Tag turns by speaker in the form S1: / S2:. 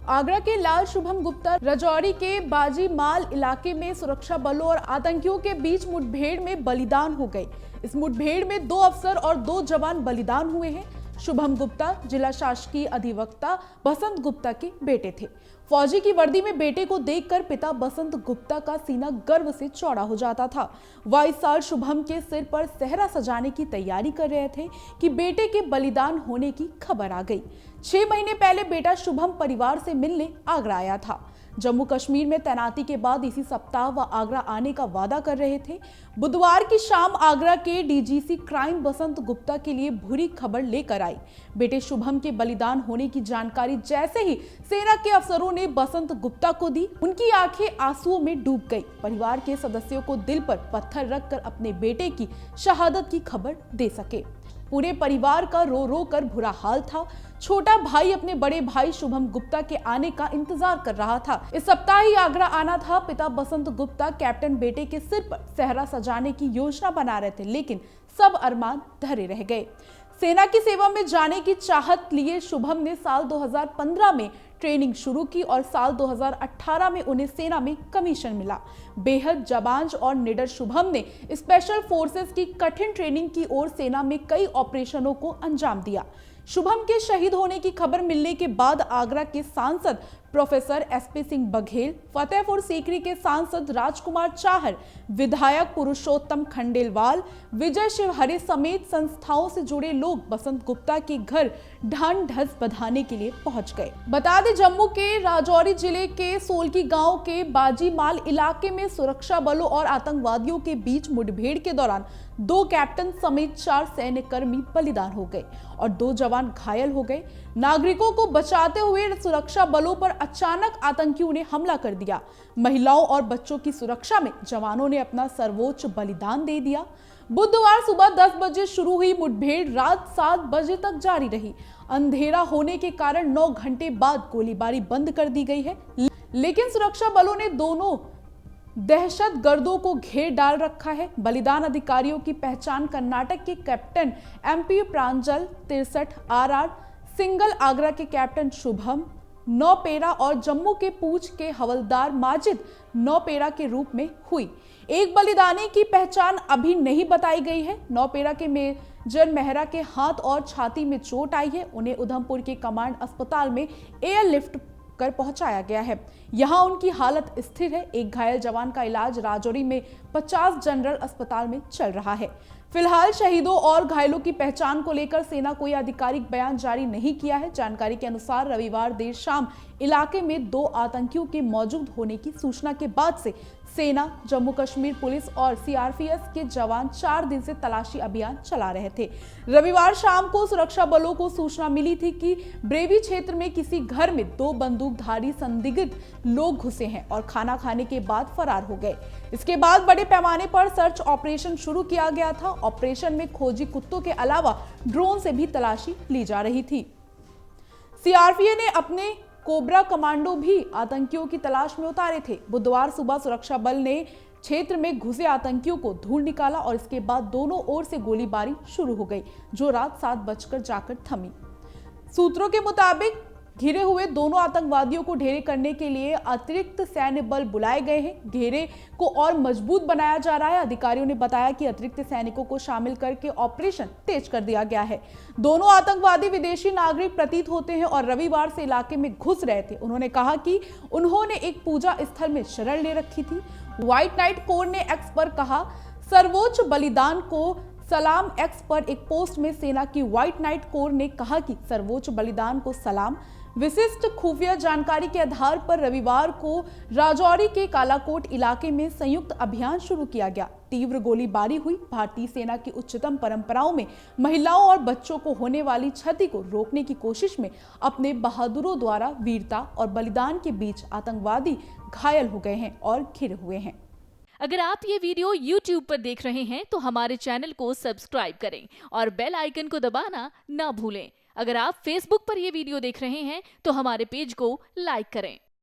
S1: आगरा के लाल शुभम गुप्ता राजौरी के बाजी माल इलाके में सुरक्षा बलों और आतंकियों के बीच मुठभेड़ में बलिदान हो गए। इस मुठभेड़ में 2 अफसर और 2 जवान बलिदान हुए हैं। शुभम गुप्ता जिला शासकीय अधिवक्ता बसंत गुप्ता के बेटे थे। फौजी की वर्दी में बेटे को देखकर पिता बसंत गुप्ता का सीना गर्व से चौड़ा हो जाता था। वह इस साल शुभम के सिर पर सेहरा सजाने की तैयारी कर रहे थे कि बेटे के बलिदान होने की खबर आ गई। 6 महीने पहले बेटा शुभम परिवार से मिलने आगरा आया था। जम्मू कश्मीर में तैनाती के बाद इसी सप्ताह वह आगरा आने का वादा कर रहे थे। बुधवार की शाम आगरा के डीजीसी क्राइम बसंत गुप्ता के लिए बुरी खबर लेकर आई। बेटे शुभम के बलिदान होने की जानकारी जैसे ही सेना के अफसरों ने बसंत गुप्ता को दी, उनकी आंखें आंसुओं में डूब गई। परिवार के सदस्यों को दिल पर पत्थर रखकर अपने बेटे की शहादत की खबर दे सके। पूरे परिवार का रो रो कर बुरा हाल था। छोटा भाई अपने बड़े भाई शुभम गुप्ता के आने का इंतजार कर रहा था। इस सप्ताह ही आगरा आना था। पिता बसंत गुप्ता कैप्टन बेटे के सिर पर सेहरा सजाने की योजना बना रहे थे, लेकिन सब अरमान धरे रह गए। सेना की सेवा में जाने की चाहत लिए शुभम ने साल 2015 में ट्रेनिंग शुरू की और साल 2018 में उन्हें सेना में कमीशन मिला। बेहद जाबांज और निडर शुभम ने स्पेशल फोर्सेस की कठिन ट्रेनिंग की ओर सेना में कई ऑपरेशनों को अंजाम दिया। शुभम के शहीद होने की खबर मिलने के बाद आगरा के सांसद प्रोफेसर एसपी सिंह बघेल, फतेहपुर सीकरी के सांसद राजकुमार चाहर, विधायक पुरुषोत्तम खंडेलवाल, विजय शिवहरे समेत संस्थाओं से जुड़े लोग बसंत गुप्ता के घर ढान ढस बधाने के लिए पहुंच गए। बता दें, जम्मू के राजौरी जिले के सोलकी गांव के बाजी माल इलाके में सुरक्षा बलों और आतंकवादियों के बीच मुठभेड़ के दौरान 2 कैप्टन समेत 4 सैन्य कर्मी बलिदान हो गए और 2 जवान घायल हो गए। नागरिकों को बचाते हुए सुरक्षा बलों पर अचानक आतंकियों ने हमला कर दिया। महिलाओं और बच्चों की सुरक्षा में जवानों ने अपना सर्वोच्च बलिदान दे दिया। बुधवार सुबह 10 बजे शुरू हुई मुठभेड़ रात 7 बजे तक जारी रही। अंधेरा होने के कारण 9 घंटे बाद गोलीबारी बंद कर दी गई है, लेकिन सुरक्षा बलों ने दोनों दहशतगर्दों को घेर डाल रखा है। बलिदान अधिकारियों की पहचान कर्नाटक के कैप्टन एमपी प्रांजल 63 RR, सिंगल आगरा के कैप्टन शुभम नौपेरा और जम्मू के पूंछ के हवलदार माजिद नौपेरा के रूप में हुई। एक बलिदानी की पहचान अभी नहीं बताई गई है। नौपेरा के मेजर मेहरा के हाथ और छाती में चोट आई है। उन्हें उधमपुर के कमांड अस्पताल में एयरलिफ्ट कर पहुंचाया गया है। यहां उनकी हालत स्थिर है। एक घायल जवान का इलाज राजौरी में 50 जनरल अस्पताल में चल रहा है। फिलहाल शहीदों और घायलों की पहचान को लेकर सेना कोई आधिकारिक बयान जारी नहीं किया है। जानकारी के अनुसार रविवार देर शाम इलाके में 2 आतंकियों के मौजूद होने की सूचना के बाद से सेना, जम्मू कश्मीर पुलिस और सीआरपीएफ के जवान 4 दिन से तलाशी अभियान चला रहे थे। रविवार शाम को सुरक्षा बलों को सूचना मिली थी कि ब्रेवी क्षेत्र में किसी घर में 2 बंदूकधारी संदिग्ध लोग घुसे हैं और खाना खाने के बाद फरार हो गए। इसके बाद बड़े पैमाने पर सर्च ऑपरेशन शुरू किया गया था। ऑपरेशन में खोजी कुत्तों के अलावा ड्रोन से भी तलाशी ली जा रही थी। सीआरपीएफ ने अपने कोबरा कमांडो भी आतंकियों की तलाश में उतारे थे। बुधवार सुबह सुरक्षा बल ने क्षेत्र में घुसे आतंकियों को ढूंढ निकाला और इसके बाद दोनों ओर से गोलीबारी शुरू हो गई, जो रात 7 बजकर जाकर थमी। सूत्रों के मुताबिक घिरे हुए दोनों आतंकवादियों को ढेरे करने के लिए अतिरिक्त सैन्य बल बुलाए गए हैं। घेरे को और मजबूत बनाया जा रहा है। अधिकारियों ने बताया कि अतिरिक्त सैनिकों को शामिल करके ऑपरेशन तेज कर दिया गया है। दोनों आतंकवादी विदेशी नागरिक प्रतीत होते हैं और रविवार से इलाके में घुस रहे थे। उन्होंने कहा कि उन्होंने एक पूजा स्थल में शरण ले रखी थी। व्हाइट नाइट कोर ने एक्स पर कहा सर्वोच्च बलिदान को सलाम। एक्स पर एक पोस्ट में सेना की व्हाइट नाइट कोर ने कहा कि सर्वोच्च बलिदान को सलाम। विशिष्ट खुफिया जानकारी के आधार पर रविवार को राजौरी के कालाकोट इलाके में संयुक्त अभियान शुरू किया गया। तीव्र गोलीबारी हुई। भारतीय सेना की उच्चतम परंपराओं में महिलाओं और बच्चों को होने वाली क्षति को रोकने की कोशिश में अपने बहादुरों द्वारा वीरता और बलिदान के बीच आतंकवादी घायल हो गए हैं और घिरे हुए हैं।
S2: अगर आप ये वीडियो YouTube पर देख रहे हैं तो हमारे चैनल को सब्सक्राइब करें और बेल आइकन को दबाना ना भूलें। अगर आप Facebook पर ये वीडियो देख रहे हैं तो हमारे पेज को लाइक करें।